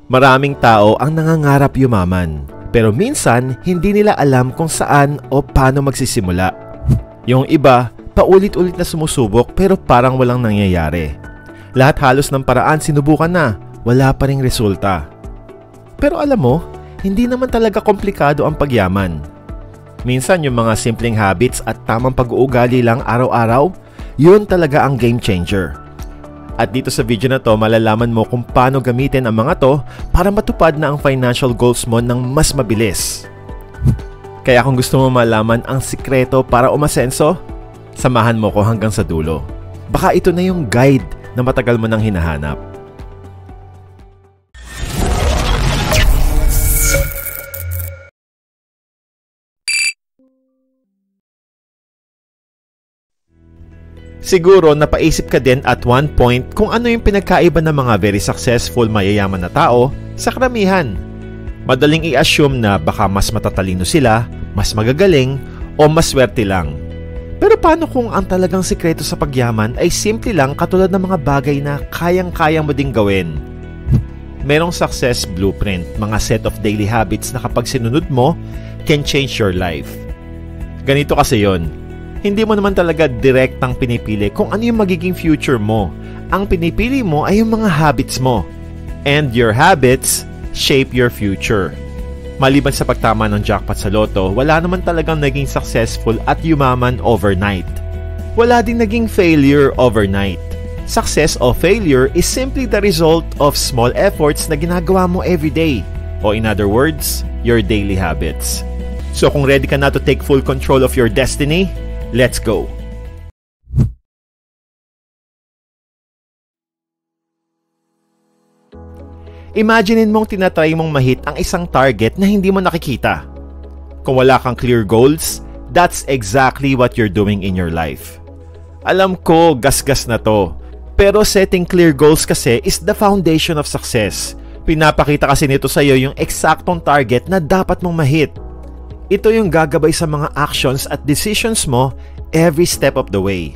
Maraming tao ang nangangarap yumaman, pero minsan hindi nila alam kung saan o paano magsisimula. Yung iba, paulit-ulit na sumusubok pero parang walang nangyayari. Lahat halos ng paraan sinubukan na, wala pa ring resulta. Pero alam mo, hindi naman talaga komplikado ang pagyaman. Minsan yung mga simpleng habits at tamang pag-uugali lang araw-araw, yun talaga ang game changer. At dito sa video na to, malalaman mo kung paano gamitin ang mga to para matupad na ang financial goals mo ng mas mabilis. Kaya kung gusto mo malaman ang sikreto para umasenso, samahan mo ko hanggang sa dulo. Baka ito na yung guide na matagal mo nang hinahanap. Siguro napaisip ka din at one point kung ano yung pinagkaiba ng mga very successful mayayaman na tao sa karamihan. Madaling i-assume na baka mas matatalino sila, mas magagaling, o mas swerte lang. Pero paano kung ang talagang sikreto sa pagyaman ay simple lang katulad ng mga bagay na kayang-kaya mo ding gawin? Merong success blueprint, mga set of daily habits na kapag sinunod mo, can change your life. Ganito kasi yon. Hindi mo naman talaga direktang pinipili kung ano yung magiging future mo. Ang pinipili mo ay yung mga habits mo. And your habits shape your future. Maliban sa pagtama ng jackpot sa loto, wala naman talagang naging successful at yumaman overnight. Wala ding naging failure overnight. Success o failure is simply the result of small efforts na ginagawa mo everyday. O in other words, your daily habits. So kung ready ka na to take full control of your destiny, let's go! Imaginein mong tinatry mong mahit ang isang target na hindi mo nakikita. Kung wala kang clear goals, that's exactly what you're doing in your life. Alam ko, gasgas na to. Pero setting clear goals kasi is the foundation of success. Pinapakita kasi nito sa'yo yung eksaktong target na dapat mong mahit. Ito yung gagabay sa mga actions at decisions mo every step of the way.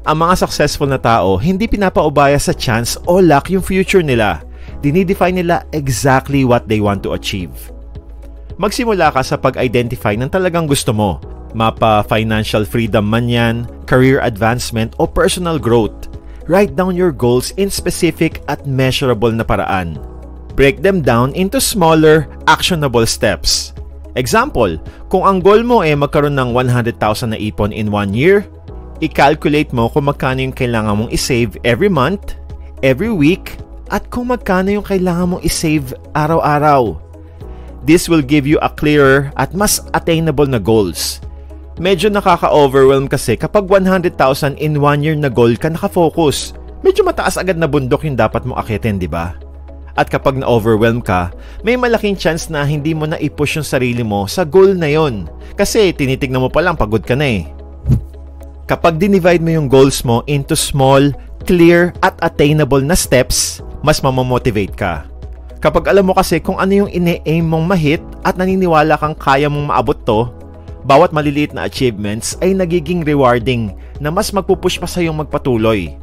Ang mga successful na tao, hindi pinapaubaya sa chance o luck yung future nila. Dinidefine nila exactly what they want to achieve. Magsimula ka sa pag-identify ng talagang gusto mo. Mapa financial freedom man yan, career advancement o personal growth. Write down your goals in specific at measurable na paraan. Break them down into smaller, actionable steps. Example, kung ang goal mo ay magkaroon ng 100,000 na ipon in 1 year, i-calculate mo kung magkano yung kailangan mong i-save every month, every week, at kung magkano yung kailangan mong i-save araw-araw. This will give you a clearer at mas attainable na goals. Medyo nakaka-overwhelm kasi kapag 100,000 in 1 year na goal ka nakafocus. Medyo mataas agad na bundok yung dapat mong akitin, di ba? At kapag na-overwhelm ka, may malaking chance na hindi mo na i-push yung sarili mo sa goal na yon. Kasi tinitignan mo pa lang pagod ka na eh. Kapag dinivide mo yung goals mo into small, clear at attainable na steps, mas mamamotivate ka. Kapag alam mo kasi kung ano yung ine-aim mong mahit at naniniwala kang kaya mong maabot to, bawat maliliit na achievements ay nagiging rewarding na mas magpupush pa sa'yong magpatuloy.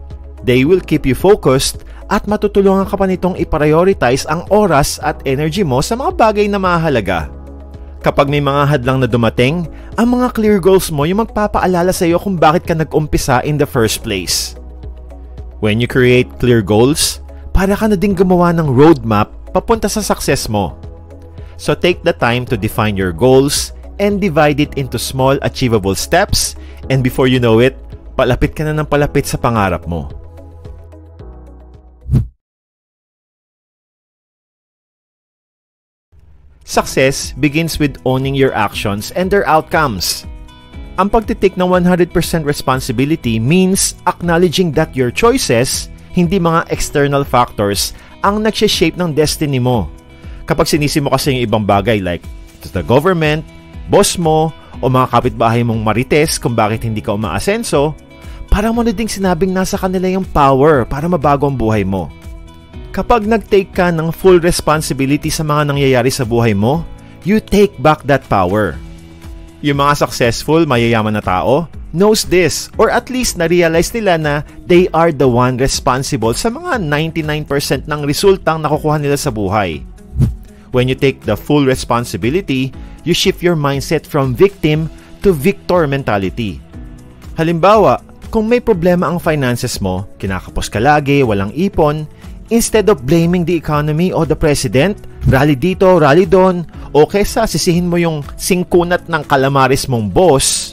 They will keep you focused at matutulungan ka pa nitong i-prioritize ang oras at energy mo sa mga bagay na mahalaga. Kapag may mga hadlang na dumating, ang mga clear goals mo yung magpapaalala sa iyo kung bakit ka nag-umpisa in the first place. When you create clear goals, para ka na din gumawa ng roadmap papunta sa success mo. So take the time to define your goals and divide it into small achievable steps, and before you know it, palapit ka na ng palapit sa pangarap mo. Success begins with owning your actions and their outcomes. Ang pagtitik ng 100% responsibility means acknowledging that your choices, hindi mga external factors, ang nagsha-shape ng destiny mo. Kapag sinisi mo kasi yung ibang bagay like the government, boss mo, o mga kapitbahay mong marites kung bakit hindi ka umaasenso, para mo na ding sinabing nasa kanila yung power para mabago ang buhay mo. Kapag nag-take ka ng full responsibility sa mga nangyayari sa buhay mo, you take back that power. Yung mga successful, mayayaman na tao, knows this, or at least na-realize nila na they are the one responsible sa mga 99% ng resultang nakukuha nila sa buhay. When you take the full responsibility, you shift your mindset from victim to victor mentality. Halimbawa, kung may problema ang finances mo, kinakapos ka lagi, walang ipon, instead of blaming the economy o the president, rally dito, rally doon, o kesa sisihin mo yung singkunat ng kalamaris mong boss,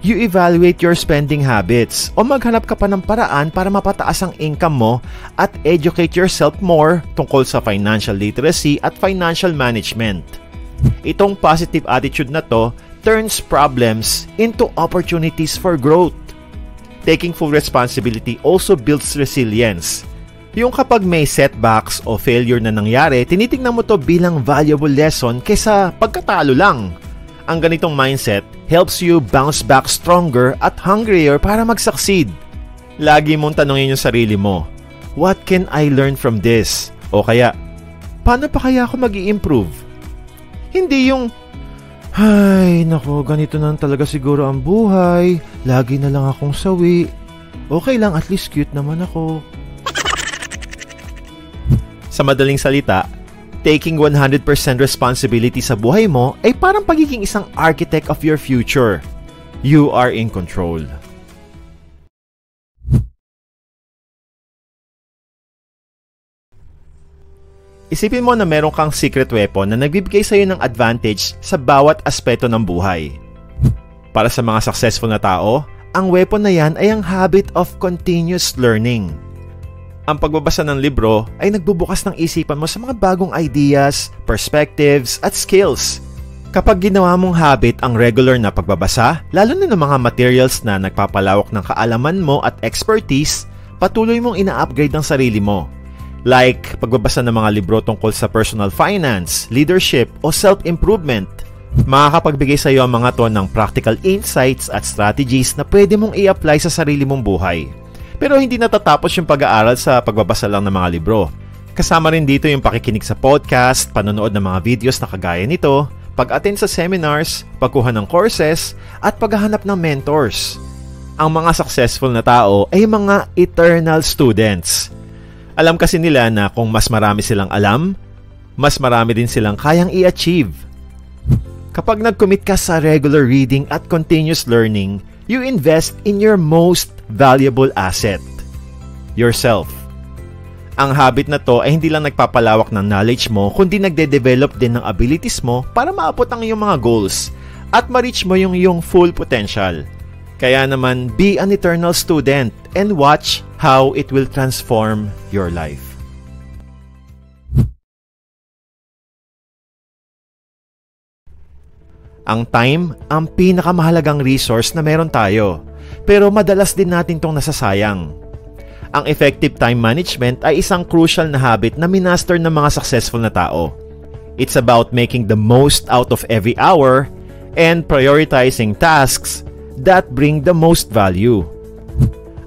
you evaluate your spending habits o maghanap ka pa ng paraan para mapataas ang income mo at educate yourself more tungkol sa financial literacy at financial management. Itong positive attitude na to turns problems into opportunities for growth. Taking full responsibility also builds resilience. Yung kapag may setbacks o failure na nangyari, tinitingnan mo to bilang valuable lesson kaysa pagkatalo lang. Ang ganitong mindset helps you bounce back stronger at hungrier para mag-succeed. Lagi mong tanongin yung sarili mo, what can I learn from this? O kaya, paano pa kaya ako mag-i-improve? Hindi yung, ay, nako, ganito na talaga siguro ang buhay. Lagi na lang akong sawi. Okay lang, at least cute naman ako. Sa madaling salita, taking 100% responsibility sa buhay mo ay parang pagiging isang architect of your future. You are in control. Isipin mo na meron kang secret weapon na nagbibigay sa'yo ng advantage sa bawat aspeto ng buhay. Para sa mga successful na tao, ang weapon na yan ay ang habit of continuous learning. Ang pagbabasa ng libro ay nagbubukas ng isipan mo sa mga bagong ideas, perspectives, at skills. Kapag ginawa mong habit ang regular na pagbabasa, lalo na ng mga materials na nagpapalawak ng kaalaman mo at expertise, patuloy mong ina-upgrade ang sarili mo. Like pagbabasa ng mga libro tungkol sa personal finance, leadership, o self-improvement. Makakapagbigay sa iyo ang mga to ng practical insights at strategies na pwede mong i-apply sa sarili mong buhay. Pero hindi natatapos yung pag-aaral sa pagbabasa lang ng mga libro. Kasama rin dito yung pakikinig sa podcast, panonood ng mga videos na kagaya nito, pag-attend sa seminars, pagkuha ng courses, at paghahanap ng mentors. Ang mga successful na tao ay mga eternal students. Alam kasi nila na kung mas marami silang alam, mas marami din silang kayang i-achieve. Kapag nag-commit ka sa regular reading at continuous learning, you invest in your most valuable asset, yourself. Ang habit na to ay hindi lang nagpapalawak ng knowledge mo, kundi nagde-develop din ng abilities mo para maabot ang iyong mga goals at ma-reach mo yung iyong full potential. Kaya naman, be an eternal student and watch how it will transform your life. Ang time, ang pinakamahalagang resource na meron tayo. Pero madalas din natin itong nasasayang. Ang effective time management ay isang crucial na habit na minaster ng mga successful na tao. It's about making the most out of every hour and prioritizing tasks that bring the most value.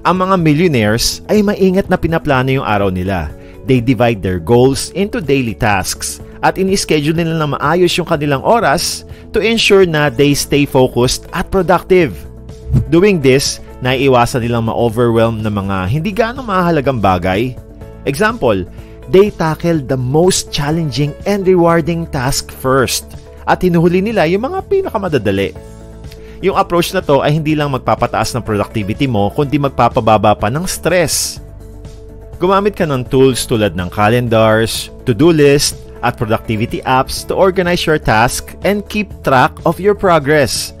Ang mga millionaires ay maingat na pinaplano yung araw nila. They divide their goals into daily tasks at ini-schedule nila na maayos yung kanilang oras to ensure na they stay focused at productive. Doing this, naiiwasan nilang ma-overwhelm ng mga hindi gaano mahalagang bagay. Example, they tackle the most challenging and rewarding task first at hinuhuli nila yung mga pinakamadadali. Yung approach na to ay hindi lang magpapataas ng productivity mo, kundi magpapababa pa ng stress. Gumamit ka ng tools tulad ng calendars, to-do list, at productivity apps to organize your task and keep track of your progress.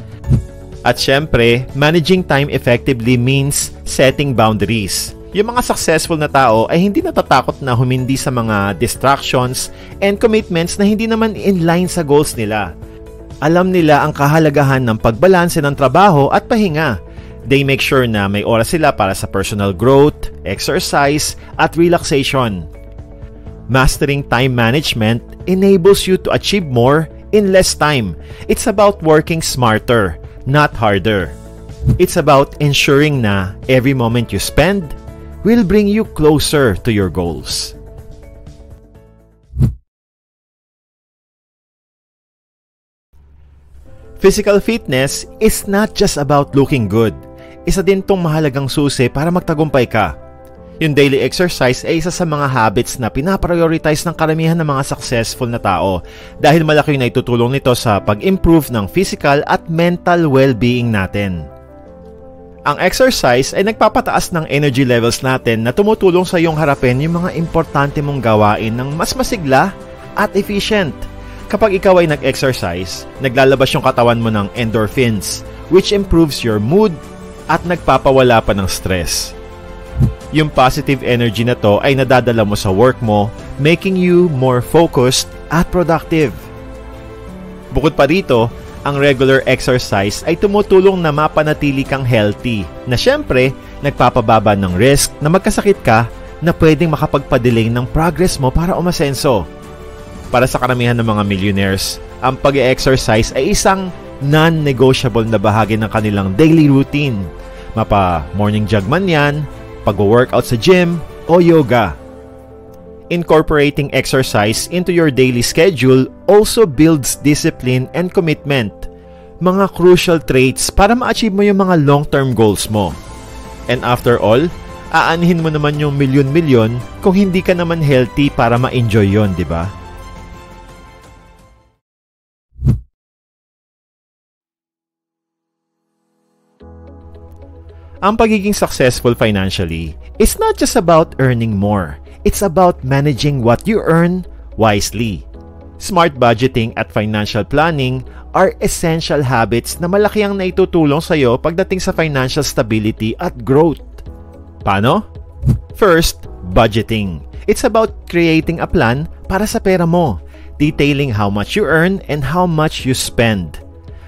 At syempre, managing time effectively means setting boundaries. Yung mga successful na tao ay hindi natatakot na humindi sa mga distractions and commitments na hindi naman in line sa goals nila. Alam nila ang kahalagahan ng pagbalanse ng trabaho at pahinga. They make sure na may oras sila para sa personal growth, exercise, at relaxation. Mastering time management enables you to achieve more in less time. It's about working smarter, not harder. It's about ensuring na every moment you spend will bring you closer to your goals. Physical fitness is not just about looking good. Isa din tong mahalagang susi para magtagumpay ka. Yung daily exercise ay isa sa mga habits na pinaprioritize ng karamihan ng mga successful na tao dahil malaki na itutulong nito sa pag-improve ng physical at mental well-being natin. Ang exercise ay nagpapataas ng energy levels natin na tumutulong sa iyong harapin yung mga importante mong gawain ng mas masigla at efficient. Kapag ikaw ay nag-exercise, naglalabas yung katawan mo ng endorphins, which improves your mood at nagpapawala pa ng stress. Yung positive energy na to ay nadadala mo sa work mo, making you more focused at productive. Bukod pa dito, ang regular exercise ay tumutulong na mapanatili kang healthy, na syempre, nagpapababa ng risk na magkasakit ka na pwedeng makapagpadelay ng progress mo para umasenso. Para sa karamihan ng mga millionaires, ang pag-exercise ay isang non-negotiable na bahagi ng kanilang daily routine. Mapa-morning jog man yan, pag-workout sa gym, o yoga. Incorporating exercise into your daily schedule also builds discipline and commitment, mga crucial traits para ma-achieve mo yung mga long-term goals mo. And after all, aanhin mo naman yung milyon-milyon kung hindi ka naman healthy para ma-enjoy yon, di ba? Ang pagiging successful financially is not just about earning more. It's about managing what you earn wisely. Smart budgeting at financial planning are essential habits na malaki ang naitutulong sa iyo pagdating sa financial stability at growth. Paano? First, budgeting. It's about creating a plan para sa pera mo, detailing how much you earn and how much you spend.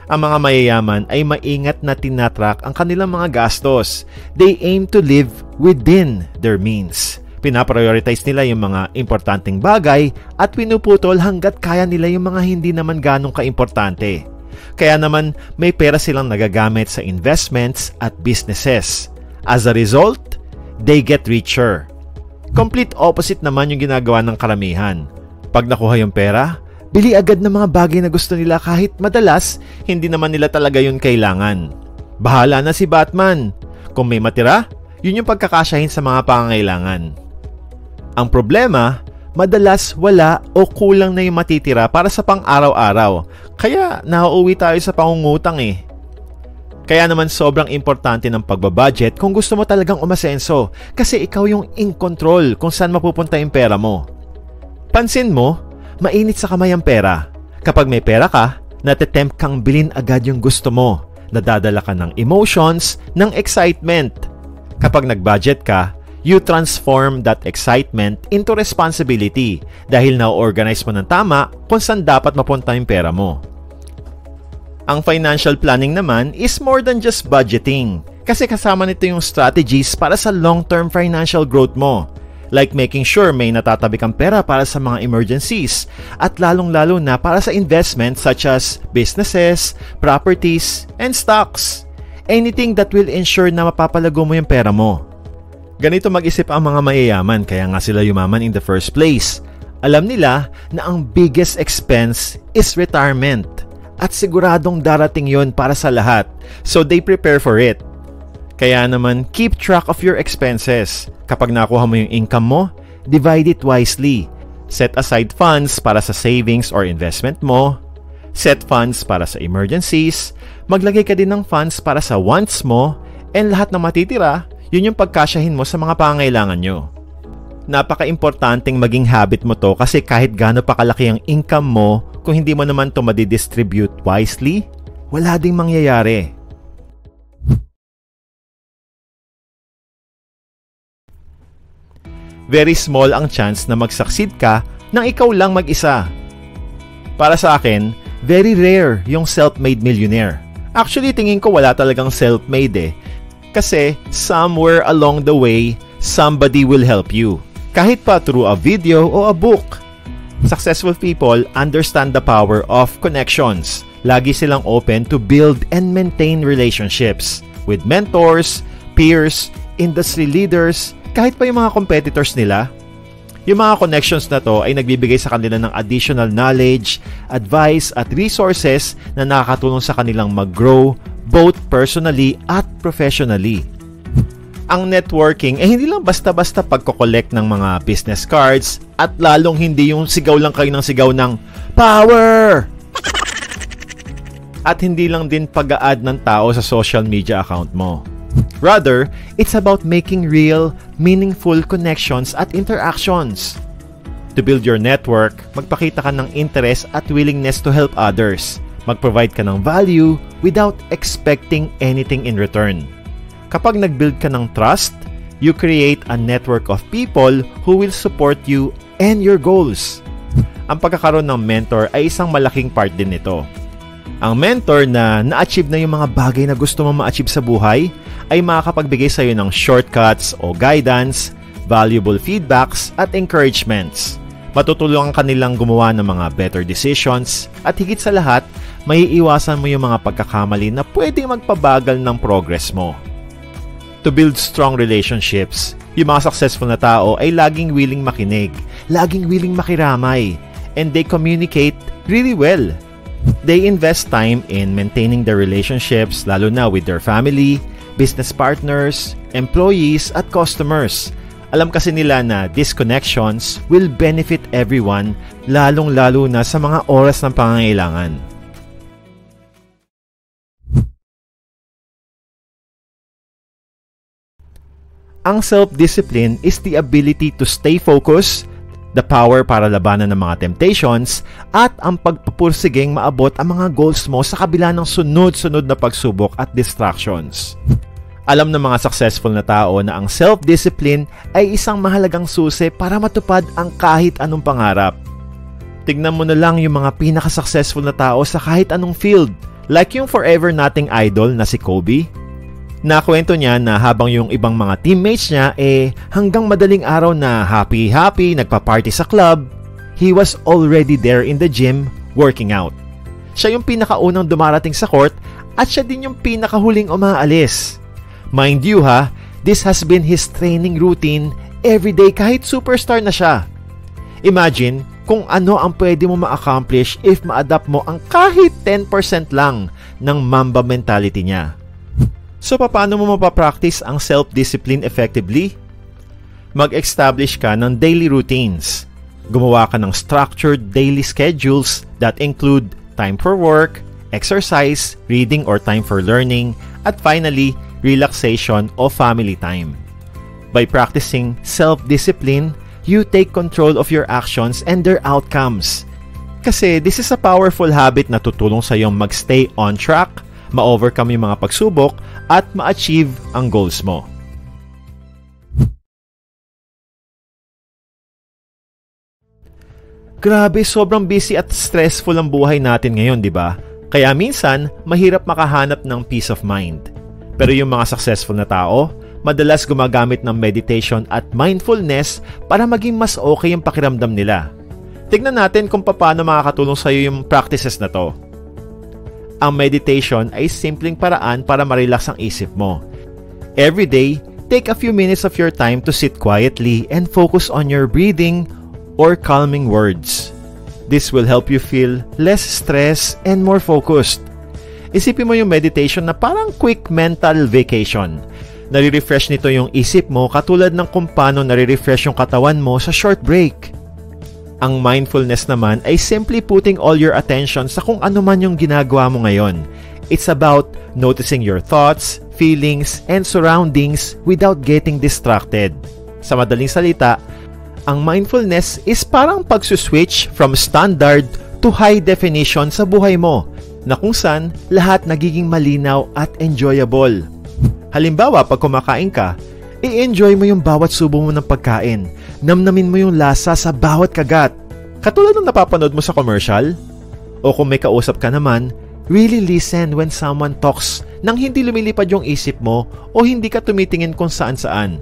Ang mga mayayaman ay maingat na tinatrack ang kanilang mga gastos. They aim to live within their means. Pinaprioritize nila yung mga importanteng bagay at pinuputol hanggat kaya nila yung mga hindi naman ganong kaimportante. Kaya naman may pera silang nagagamit sa investments at businesses. As a result, they get richer. Complete opposite naman yung ginagawa ng karamihan. Pag nakuha yung pera, bili agad ng mga bagay na gusto nila kahit madalas, hindi naman nila talaga yun kailangan. Bahala na si Batman. Kung may matira, yun yung pagkakasyahin sa mga pangangailangan. Ang problema, madalas wala o kulang na yung matitira para sa pang-araw-araw. Kaya nauuwi tayo sa pangungutang eh. Kaya naman sobrang importante ng pagbabudget kung gusto mo talagang umasenso kasi ikaw yung in control kung saan mapupunta yung pera mo. Pansin mo, mainit sa kamay ang pera. Kapag may pera ka, natatempt kang bilhin agad yung gusto mo. Nadadala ka ng emotions, ng excitement. Kapag nag-budget ka, you transform that excitement into responsibility dahil na-organize mo ng tama kung saan dapat mapunta yung pera mo. Ang financial planning naman is more than just budgeting kasi kasama nito yung strategies para sa long-term financial growth mo. Like making sure may natatabi kang pera para sa mga emergencies at lalong-lalo na para sa investments such as businesses, properties, and stocks. Anything that will ensure na mapapalago mo yung pera mo. Ganito mag-isip ang mga mayayaman kaya nga sila yumaman in the first place. Alam nila na ang biggest expense is retirement at siguradong darating yon para sa lahat, so they prepare for it. Kaya naman, keep track of your expenses. Kapag nakuha mo yung income mo, divide it wisely. Set aside funds para sa savings or investment mo. Set funds para sa emergencies. Maglagay ka din ng funds para sa wants mo. And lahat na matitira, yun yung pagkasyahin mo sa mga pangangailangan nyo. Napaka-importanting maging habit mo to kasi kahit gaano pa kalaki ang income mo, kung hindi mo naman to madidistribute wisely, wala ding mangyayari. Very small ang chance na mag-succeed ka nang ikaw lang mag-isa. Para sa akin, very rare yung self-made millionaire. Actually, tingin ko wala talagang self-made eh. Kasi somewhere along the way, somebody will help you. Kahit pa through a video o a book. Successful people understand the power of connections. Lagi silang open to build and maintain relationships with mentors, peers, industry leaders, kahit pa yung mga competitors nila. Yung mga connections na to ay nagbibigay sa kanila ng additional knowledge, advice at resources na nakakatulong sa kanilang mag-grow both personally at professionally. Ang networking ay hindi lang basta-basta pagko-collect ng mga business cards at lalong hindi yung sigaw lang kayo ng sigaw ng power! At hindi lang din pag-a-add ng tao sa social media account mo. Rather, it's about making real, meaningful connections at interactions. To build your network, magpakita ka ng interest at willingness to help others. Mag-provide ka ng value without expecting anything in return. Kapag nag-build ka ng trust, you create a network of people who will support you and your goals. Ang pagkakaroon ng mentor ay isang malaking part din nito. Ang mentor na na-achieve na yung mga bagay na gusto mo ma-achieve sa buhay ay makakapagbigay sa iyo ng shortcuts o guidance, valuable feedbacks at encouragements. Matutulungan ka nilang gumawa ng mga better decisions at higit sa lahat, maiiwasan mo yung mga pagkakamali na pwedeng magpabagal ng progress mo. To build strong relationships, yung mga successful na tao ay laging willing makinig, laging willing makiramay, and they communicate really well. They invest time in maintaining their relationships lalo na with their family, business partners, employees at customers. Alam kasi nila na these connections will benefit everyone lalong-lalo na sa mga oras ng pangangailangan. Ang self-discipline is the ability to stay focused, the power para labanan ng mga temptations, at ang pagpupursiging maabot ang mga goals mo sa kabila ng sunod-sunod na pagsubok at distractions. Alam ng mga successful na tao na ang self-discipline ay isang mahalagang susi para matupad ang kahit anong pangarap. Tignan mo na lang yung mga pinaka-successful na tao sa kahit anong field, like yung forever nating idol na si Kobe. Nakwento niya na habang yung ibang mga teammates niya hanggang madaling araw na happy-happy nagpa-party sa club, he was already there in the gym working out. Siya yung pinakaunang dumarating sa court at siya din yung pinakahuling umaalis. Mind you ha, this has been his training routine everyday kahit superstar na siya. Imagine kung ano ang pwede mo ma-accomplish if ma-adapt mo ang kahit 10% lang ng Mamba mentality niya. So, paano mo mapapractice ang self-discipline effectively? Mag-establish ka ng daily routines. Gumawa ka ng structured daily schedules that include time for work, exercise, reading or time for learning, at finally, relaxation o family time. By practicing self-discipline, you take control of your actions and their outcomes. Kasi this is a powerful habit na tutulong sa iyong mag-stay on track, ma-overcome yung mga pagsubok, at ma-achieve ang goals mo. Grabe, sobrang busy at stressful ang buhay natin ngayon, di ba? Kaya minsan, mahirap makahanap ng peace of mind. Pero yung mga successful na tao, madalas gumagamit ng meditation at mindfulness para maging mas okay yung pakiramdam nila. Tignan natin kung paano makakatulong sa iyo yung practices na to. Ang meditation ay simpleng paraan para ma-relax ang isip mo. Every day, take a few minutes of your time to sit quietly and focus on your breathing or calming words. This will help you feel less stress and more focused. Isipin mo yung meditation na parang quick mental vacation. Nare-refresh nito yung isip mo katulad ng kung paano nare-refresh yung katawan mo sa short break. Ang mindfulness naman ay simply putting all your attention sa kung ano man yung ginagawa mo ngayon. It's about noticing your thoughts, feelings, and surroundings without getting distracted. Sa madaling salita, ang mindfulness is parang pagsuswitch from standard to high definition sa buhay mo, na kung saan lahat nagiging malinaw at enjoyable. Halimbawa, pag kumakain ka, i-enjoy mo yung bawat subo mo ng pagkain. Namnamin mo yung lasa sa bawat kagat. Katulad ng napapanood mo sa commercial. O kung may kausap ka naman, really listen when someone talks nang hindi lumilipad yung isip mo o hindi ka tumitingin kung saan-saan.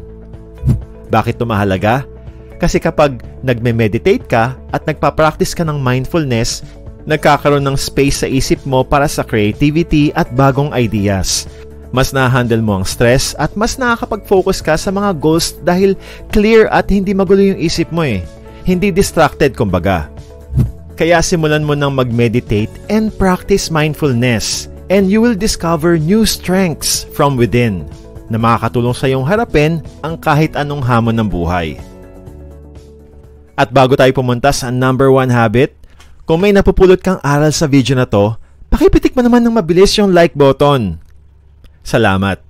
Bakit ito mahalaga? Kasi kapag nagme-meditate ka at nagpa-practice ka ng mindfulness, nagkakaroon ng space sa isip mo para sa creativity at bagong ideas. Mas na-handle mo ang stress at mas nakakapag-focus ka sa mga goals dahil clear at hindi magulo yung isip mo hindi distracted kumbaga. Kaya simulan mo nang mag-meditate and practice mindfulness, and you will discover new strengths from within na makakatulong sa iyong harapin ang kahit anong hamon ng buhay. At bago tayo pumunta sa number 1 habit, kung may napupulot kang aral sa video na to, pakipitik mo naman ng mabilis yung like button. Salamat!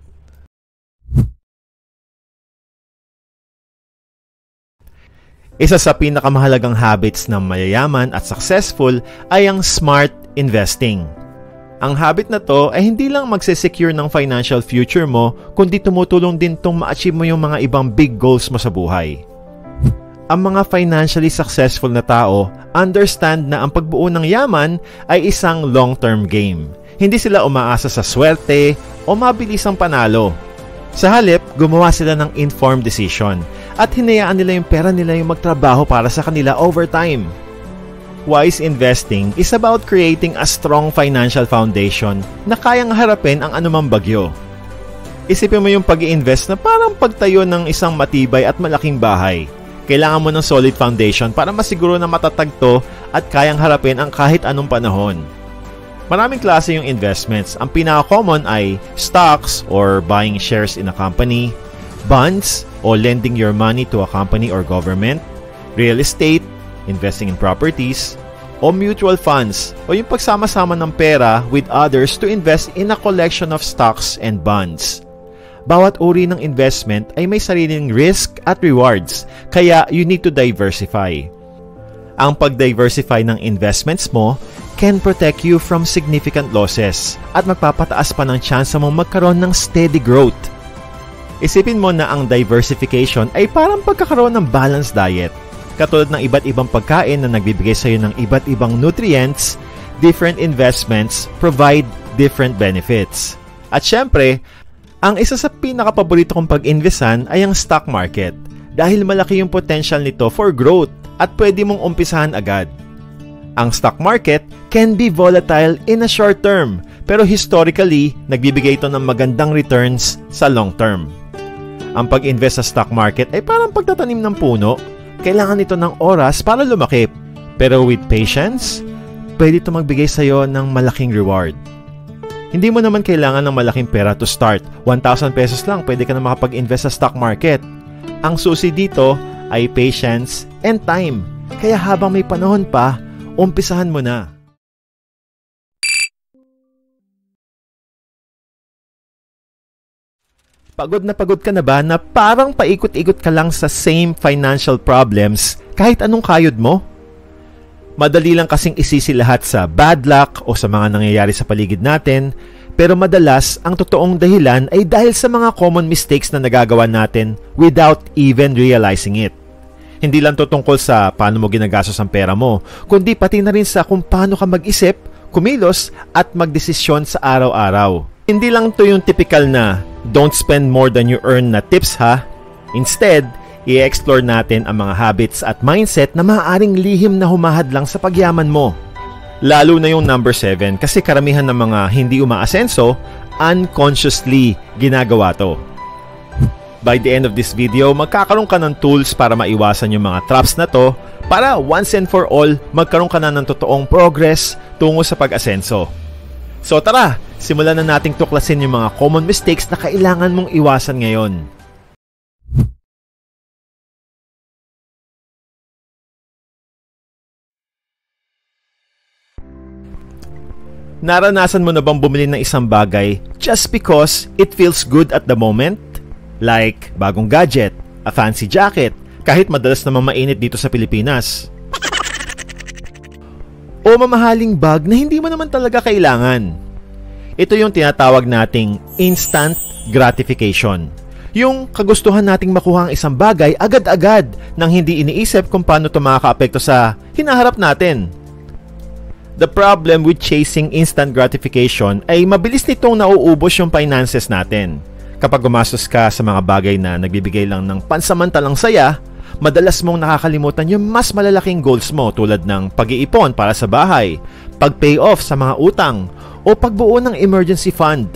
Isa sa pinakamahalagang habits ng mayayaman at successful ay ang smart investing. Ang habit na to ay hindi lang magsesecure ng financial future mo, kundi tumutulong din tong ma-achieve mo yung mga ibang big goals mo sa buhay. Ang mga financially successful na tao understand na ang pagbuo ng yaman ay isang long-term game. Hindi sila umaasa sa swerte o mabilisang panalo. Sa halip, gumawa sila ng informed decision at hinayaan nila yung pera nila yung magtrabaho para sa kanila over time. Wise investing is about creating a strong financial foundation na kayang harapin ang anumang bagyo. Isipin mo yung pag-i-invest na parang pagtayo ng isang matibay at malaking bahay. Kailangan mo ng solid foundation para masiguro na matatag to at kayang harapin ang kahit anong panahon. Maraming klase yung investments. Ang pinaka-common ay stocks or buying shares in a company, bonds o lending your money to a company or government, real estate, investing in properties, o mutual funds o yung pagsama-sama ng pera with others to invest in a collection of stocks and bonds. Bawat uri ng investment ay may sariling risk at rewards, kaya you need to diversify. Ang pag-diversify ng investments mo can protect you from significant losses at magpapataas pa ng tsansa mong magkaroon ng steady growth. Isipin mo na ang diversification ay parang pagkakaroon ng balanced diet. Katulad ng iba't ibang pagkain na nagbibigay sa iyo ng iba't ibang nutrients, different investments provide different benefits. At syempre, ang isa sa pinakapaborito kong pag-investan ay ang stock market dahil malaki yung potential nito for growth at pwede mong umpisahan agad. Ang stock market can be volatile in a short term, pero historically, nagbibigay ito ng magandang returns sa long term. Ang pag-invest sa stock market ay parang pagtatanim ng puno. Kailangan ito ng oras para lumaki. Pero with patience, pwede ito magbigay sa iyo ng malaking reward. Hindi mo naman kailangan ng malaking pera to start. 1,000 pesos lang, pwede ka na makapag-invest sa stock market. Ang susi dito ay patience and time. Kaya habang may panahon pa, umpisahan mo na. Pagod ka na ba na parang paikot-ikot ka lang sa same financial problems kahit anong kayod mo? Madali lang kasing isisi lahat sa bad luck o sa mga nangyayari sa paligid natin, pero madalas ang totoong dahilan ay dahil sa mga common mistakes na nagagawa natin without even realizing it. Hindi lang to tungkol sa paano mo ginagastos ang pera mo, kundi pati na rin sa kung paano ka mag-isip, kumilos at magdesisyon sa araw-araw. Hindi lang to yung typical na don't spend more than you earn na tips ha. Instead, i-explore natin ang mga habits at mindset na maaaring lihim na humahad lang sa pagyaman mo. Lalo na yung number 7 kasi karamihan ng mga hindi umaasenso, unconsciously ginagawa to. By the end of this video, magkakaroon ka ng tools para maiwasan yung mga traps na to para once and for all, magkaroon ka na ng totoong progress tungo sa pag-asenso. So tara, simulan na nating tuklasin yung mga common mistakes na kailangan mong iwasan ngayon. Naranasan mo na bang bumili ng isang bagay just because it feels good at the moment? Like bagong gadget, a fancy jacket, kahit madalas namang mainit dito sa Pilipinas. O mamahaling bag na hindi mo naman talaga kailangan. Ito yung tinatawag nating instant gratification. Yung kagustuhan nating makuha ang isang bagay agad-agad nang hindi iniisip kung paano ito makakaapekto sa hinaharap natin. The problem with chasing instant gratification ay mabilis nitong nauubos yung finances natin. Kapag gumastos ka sa mga bagay na nagbibigay lang ng pansamantalang saya, madalas mong nakakalimutan yung mas malalaking goals mo tulad ng pag-iipon para sa bahay, pag-pay off sa mga utang, o pagbuo ng emergency fund.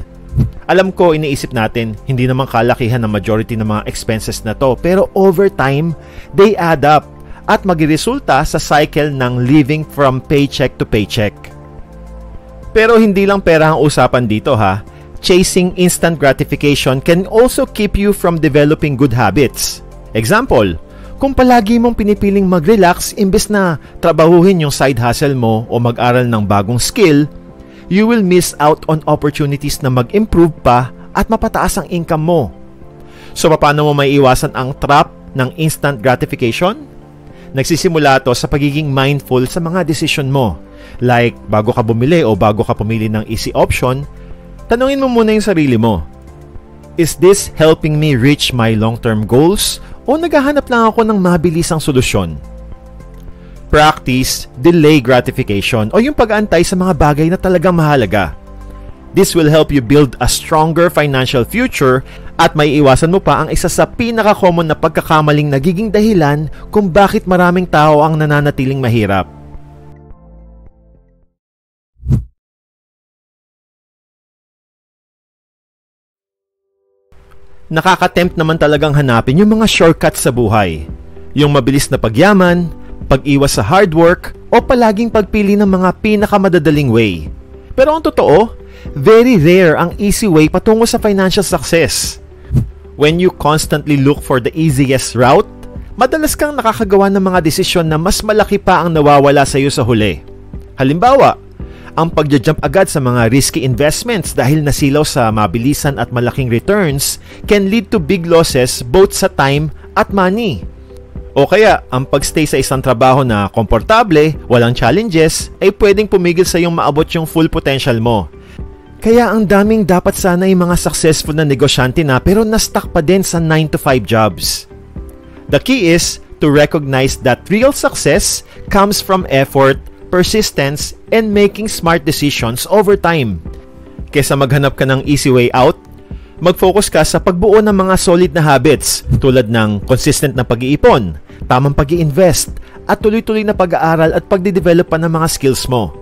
Alam ko, iniisip natin, hindi naman kalakihan ng majority ng mga expenses na to, pero over time, they add up. at magresulta sa cycle ng living from paycheck to paycheck. Pero hindi lang pera ang usapan dito ha. Chasing instant gratification can also keep you from developing good habits. Example, kung palagi mong pinipiling mag-relax imbes na trabahuhin yung side hustle mo o mag-aral ng bagong skill, you will miss out on opportunities na mag-improve pa at mapataas ang income mo. So paano mo maiiwasan ang trap ng instant gratification? Nagsisimula ito sa pagiging mindful sa mga decision mo. Like, bago ka bumili o bago ka pumili ng easy option, tanungin mo muna yung sarili mo. Is this helping me reach my long-term goals o naghahanap lang ako ng mabilisang solusyon? Practice delay gratification o yung pag-aantay sa mga bagay na talagang mahalaga. This will help you build a stronger financial future at may iwasan mo pa ang isa sa pinaka-common na pagkakamaling nagiging dahilan kung bakit maraming tao ang nananatiling mahirap. Nakaka-tempt naman talagang hanapin yung mga shortcuts sa buhay. Yung mabilis na pagyaman, pag-iwas sa hard work, o palaging pagpili ng mga pinakamadadaling way. Pero ang totoo, very rare ang easy way patungo sa financial success. When you constantly look for the easiest route, madalas kang nakakagawa ng mga desisyon na mas malaki pa ang nawawala sa iyo sa huli. Halimbawa, ang pagja-jump agad sa mga risky investments dahil nasilaw sa mabilisan at malaking returns can lead to big losses both sa time at money. O kaya, ang pagstay sa isang trabaho na komportable, walang challenges, ay pwedeng pumigil sa iyong maabot yung full potential mo. Kaya ang daming dapat sana yung mga successful na negosyante na pero na-stuck pa din sa 9-to-5 jobs. The key is to recognize that real success comes from effort, persistence, and making smart decisions over time. Kesa maghanap ka ng easy way out, mag-focus ka sa pagbuo ng mga solid na habits tulad ng consistent na pag-iipon, tamang pag-i-invest, at tuloy-tuloy na pag-aaral at pagde-develop pa ng mga skills mo.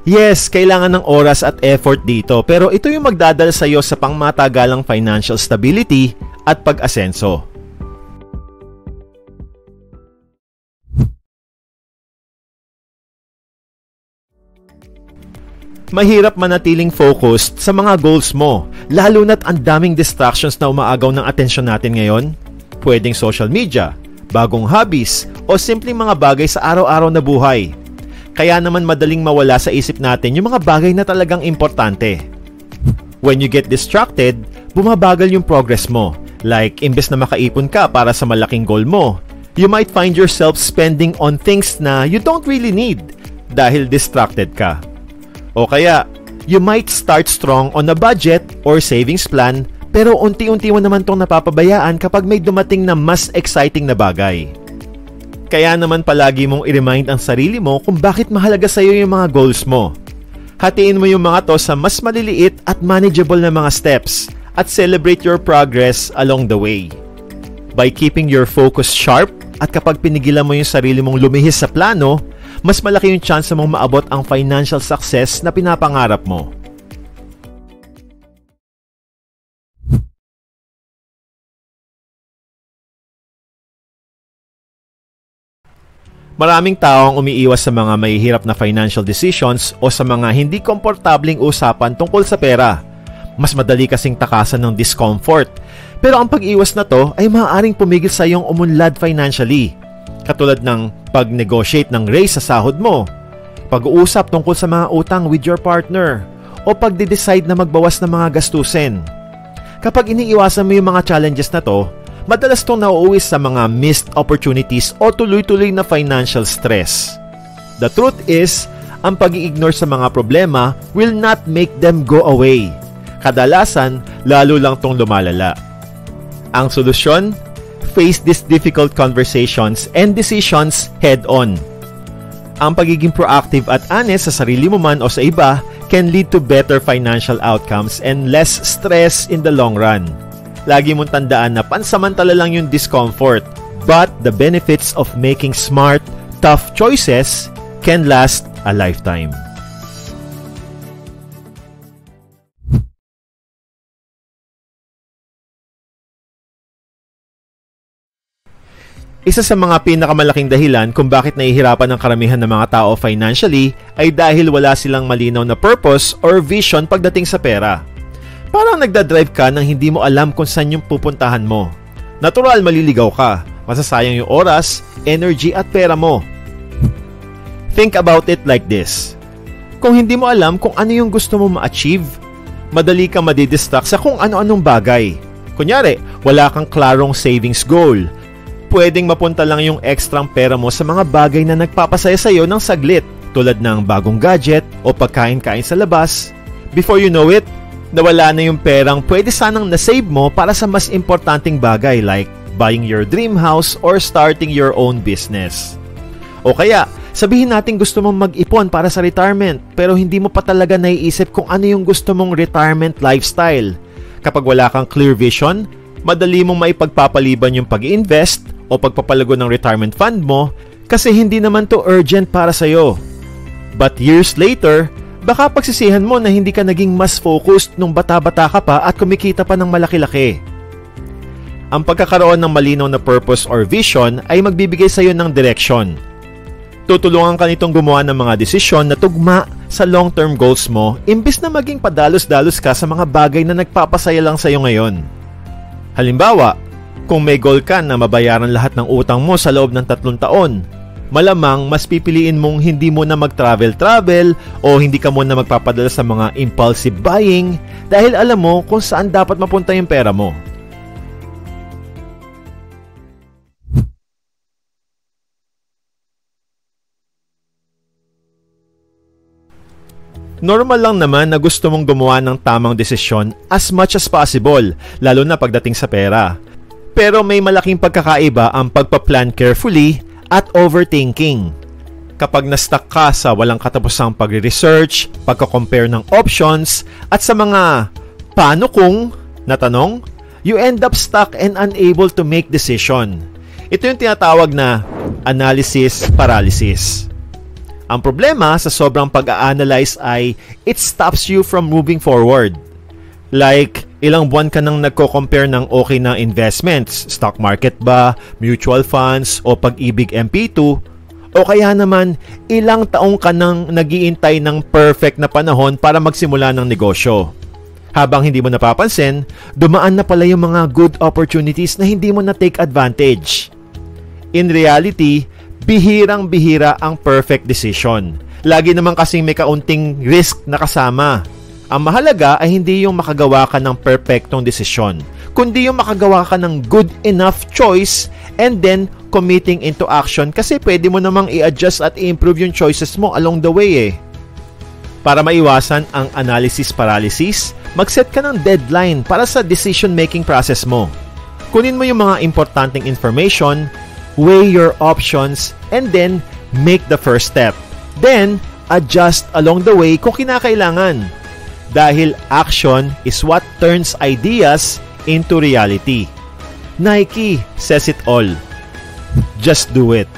Yes, kailangan ng oras at effort dito pero ito yung magdadala sa iyo sa pangmatagalang financial stability at pag-asenso. Mahirap manatiling focused sa mga goals mo, lalo na't ang daming distractions na umaagaw ng atensyon natin ngayon. Pwedeng social media, bagong hobbies, o simpleng mga bagay sa araw-araw na buhay. Kaya naman madaling mawala sa isip natin yung mga bagay na talagang importante. When you get distracted, bumabagal yung progress mo. Like, imbes na makaipon ka para sa malaking goal mo, you might find yourself spending on things na you don't really need dahil distracted ka. O kaya, you might start strong on a budget or savings plan pero unti-unti mo naman tong napapabayaan kapag may dumating na mas exciting na bagay. Kaya naman palagi mong i-remind ang sarili mo kung bakit mahalaga sa iyo yung mga goals mo. Hatiin mo yung mga to sa mas maliliit at manageable na mga steps at celebrate your progress along the way. By keeping your focus sharp at kapag pinigilan mo yung sarili mong lumihis sa plano, mas malaki yung chance mong maabot ang financial success na pinapangarap mo. Maraming tao ang umiiwas sa mga mahihirap na financial decisions o sa mga hindi komportabling usapan tungkol sa pera. Mas madali kasing takasan ng discomfort. Pero ang pag-iwas na to ay maaaring pumigil sa iyong umunlad financially. Katulad ng pag-negotiate ng raise sa sahod mo, pag-uusap tungkol sa mga utang with your partner, o pagde-decide na magbawas ng mga gastusin. Kapag iniiwasan mo yung mga challenges na to, madalas itong nauuwi sa mga missed opportunities o tuloy-tuloy na financial stress. The truth is, ang pag-i-ignore sa mga problema will not make them go away. Kadalasan, lalo lang itong lumalala. Ang solusyon? Face these difficult conversations and decisions head-on. Ang pagiging proactive at honest sa sarili mo man o sa iba can lead to better financial outcomes and less stress in the long run. Lagi mong tandaan na pansamantala lang yung discomfort, but the benefits of making smart, tough choices can last a lifetime. Isa sa mga pinakamalaking dahilan kung bakit nahihirapan ang karamihan ng mga tao financially ay dahil wala silang malinaw na purpose or vision pagdating sa pera. Parang nagdadrive ka nang hindi mo alam kung saan yung pupuntahan mo. Natural maliligaw ka, masasayang yung oras, energy at pera mo. Think about it like this. Kung hindi mo alam kung ano yung gusto mo ma-achieve, madali ka madidistract sa kung ano-anong bagay. Kunyari, wala kang klarong savings goal. Pwedeng mapunta lang yung ekstrang pera mo sa mga bagay na nagpapasaya sa'yo ng saglit, tulad ng bagong gadget o pagkain-kain sa labas. Before you know it, nawala na yung perang pwede sanang nasave mo para sa mas importanteng bagay like buying your dream house or starting your own business. O kaya, sabihin natin gusto mong mag-ipon para sa retirement pero hindi mo pa talaga naiisip kung ano yung gusto mong retirement lifestyle. Kapag wala kang clear vision, madali mong maipagpapaliban yung pag-invest o pagpapalago ng retirement fund mo kasi hindi naman to urgent para sa'yo. But years later, baka pagsisihan mo na hindi ka naging mas focused nung bata-bata ka pa at kumikita pa ng malaki-laki. Ang pagkakaroon ng malinaw na purpose or vision ay magbibigay sa'yo ng direksyon. Tutulungan ka nitong gumawa ng mga desisyon na tugma sa long-term goals mo imbis na maging padalos-dalos ka sa mga bagay na nagpapasaya lang sa'yo ngayon. Halimbawa, kung may goal ka na mabayaran lahat ng utang mo sa loob ng 3 taon, malamang mas pipiliin mong hindi mo na mag-travel o hindi ka muna magpapadala sa mga impulsive buying dahil alam mo kung saan dapat mapunta yung pera mo. Normal lang naman na gusto mong gumawa ng tamang desisyon as much as possible, lalo na pagdating sa pera. Pero may malaking pagkakaiba ang pagpa-plan carefully at overthinking. Kapag na-stuck ka sa walang katapusang pagre-research, pagka-compare ng options, at sa mga paano kung na tanong, you end up stuck and unable to make decision. Ito yung tinatawag na analysis paralysis. Ang problema sa sobrang pag-a-analyze ay it stops you from moving forward. Like, ilang buwan ka nang nagko-compare ng okay na investments, stock market ba, mutual funds, o Pag-ibig MP2, o kaya naman ilang taong ka nang nag-iintay ng perfect na panahon para magsimula ng negosyo. Habang hindi mo napapansin, dumaan na pala yung mga good opportunities na hindi mo na-take advantage. In reality, bihirang-bihira ang perfect decision. Lagi naman kasing may kaunting risk na kasama. Ang mahalaga ay hindi yung makagawa ka ng perfectong desisyon, kundi yung makagawa ka ng good enough choice and then committing into action kasi pwede mo namang i-adjust at i-improve yung choices mo along the way eh. Para maiwasan ang analysis paralysis, mag-set ka ng deadline para sa decision-making process mo. Kunin mo yung mga importanteng information, weigh your options, and then make the first step. Then, adjust along the way kung kinakailangan. Dahil action is what turns ideas into reality. Nike says it all. Just do it.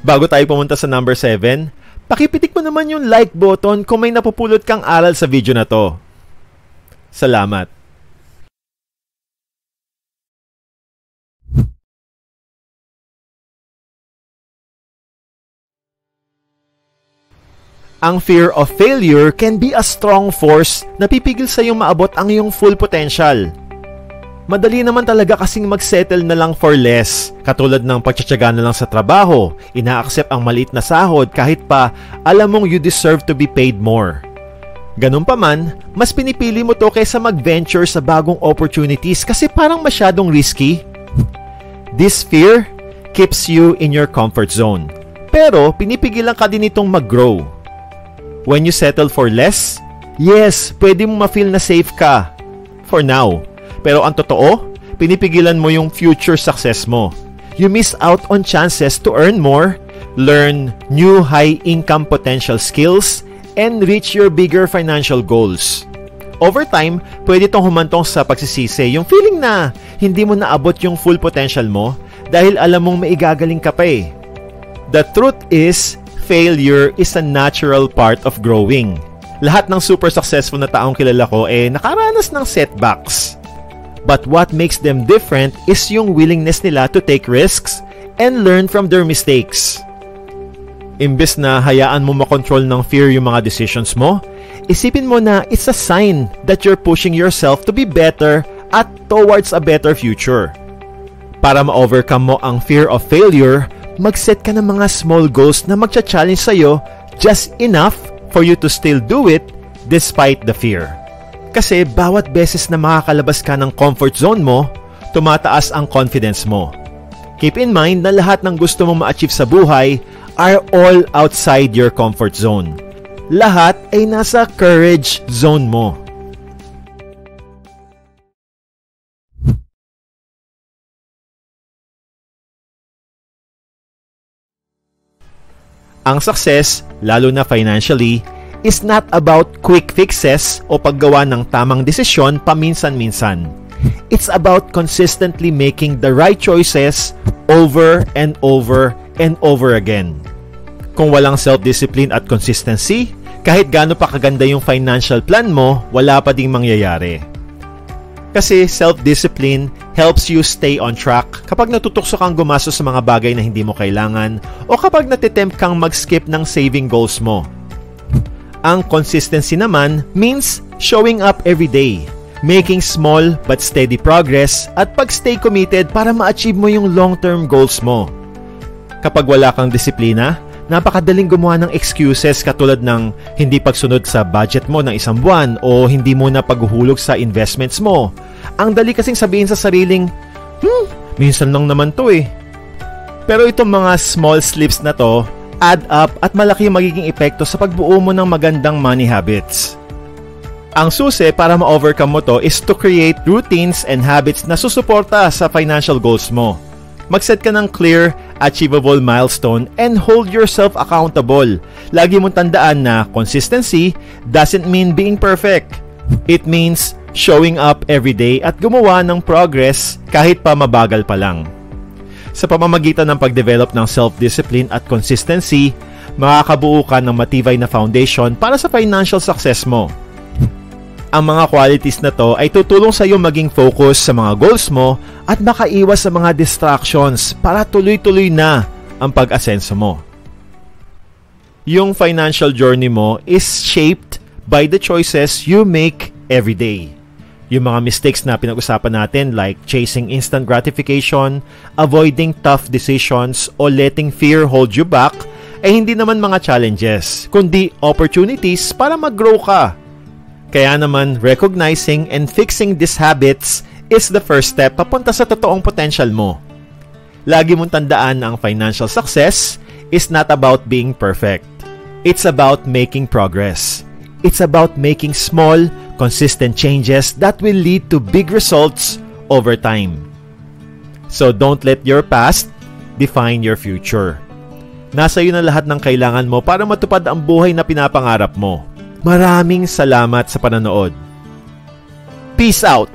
Bago tayo pumunta sa number 7, pakipitik mo naman yung like button kung may napupulot kang aral sa video na to. Salamat. Ang fear of failure can be a strong force na pipigil sa iyong maabot ang iyong full potential. Madali naman talaga kasing mag-settle na lang for less, katulad ng pagtsatsaga na lang sa trabaho, ina-accept ang maliit na sahod kahit pa alam mong you deserve to be paid more. Ganun pa man, mas pinipili mo to kaysa mag-venture sa bagong opportunities kasi parang masyadong risky. This fear keeps you in your comfort zone, pero pinipigilan ka din itong mag-grow. When you settle for less, yes, pwede mo ma-feel na safe ka. For now. Pero ang totoo, pinipigilan mo yung future success mo. You miss out on chances to earn more, learn new high-income potential skills, and reach your bigger financial goals. Over time, pwede itong humantong sa pagsisisi, yung feeling na hindi mo naabot yung full potential mo dahil alam mong maigagaling ka pa eh. The truth is, failure is a natural part of growing. Lahat ng super successful na taong kilala ko nakaranas ng setbacks. But what makes them different is yung willingness nila to take risks and learn from their mistakes. Imbes na hayaan mo makontrol ng fear yung mga decisions mo, isipin mo na it's a sign that you're pushing yourself to be better at towards a better future. Para ma-overcome mo ang fear of failure, mag-set ka ng mga small goals na magcha-challenge sa'yo just enough for you to still do it despite the fear. Kasi bawat beses na makakalabas ka ng comfort zone mo, tumataas ang confidence mo. Keep in mind na lahat ng gusto mong ma-achieve sa buhay are all outside your comfort zone. Lahat ay nasa courage zone mo. Ang success, lalo na financially, is not about quick fixes o paggawa ng tamang desisyon paminsan-minsan. It's about consistently making the right choices over and over and over again. Kung walang self-discipline at consistency, kahit gaano pa kaganda yung financial plan mo, wala pa ding mangyayari. Kasi self-discipline helps you stay on track kapag natutukso kang gumastos sa mga bagay na hindi mo kailangan o kapag natitempt kang mag-skip ng saving goals mo. Ang consistency naman means showing up every day, making small but steady progress at pag-stay committed para ma-achieve mo yung long-term goals mo. Kapag wala kang disiplina, napakadaling gumawa ng excuses katulad ng hindi pagsunod sa budget mo ng isang buwan o hindi mo na paghuhulog sa investments mo. Ang dali kasing sabihin sa sariling, minsan lang naman to eh. Pero itong mga small slips na to, add up at malaki yung magiging epekto sa pagbuo mo ng magandang money habits. Ang susi para ma-overcome mo to is to create routines and habits na susuporta sa financial goals mo. Mag-set ka ng clear, achievable milestone and hold yourself accountable. Lagi mong tandaan na consistency doesn't mean being perfect. It means showing up every day at gumawa ng progress kahit pa mabagal pa lang. Sa pamamagitan ng pag-develop ng self-discipline at consistency, makakabuo ka ng matibay na foundation para sa financial success mo. Ang mga qualities na to ay tutulong sa iyo maging focus sa mga goals mo at makaiwas sa mga distractions para tuloy-tuloy na ang pag-asenso mo. Yung financial journey mo is shaped by the choices you make every day. Yung mga mistakes na pinag-usapan natin like chasing instant gratification, avoiding tough decisions, o letting fear hold you back ay hindi naman mga challenges, kundi opportunities para mag-grow ka. Kaya naman, recognizing and fixing these habits is the first step papunta sa totoong potential mo. Lagi mong tandaan na ang financial success is not about being perfect. It's about making progress. It's about making small, consistent changes that will lead to big results over time. So don't let your past define your future. Nasa iyo na lahat ng kailangan mo para matupad ang buhay na pinapangarap mo. Maraming salamat sa panonood. Peace out!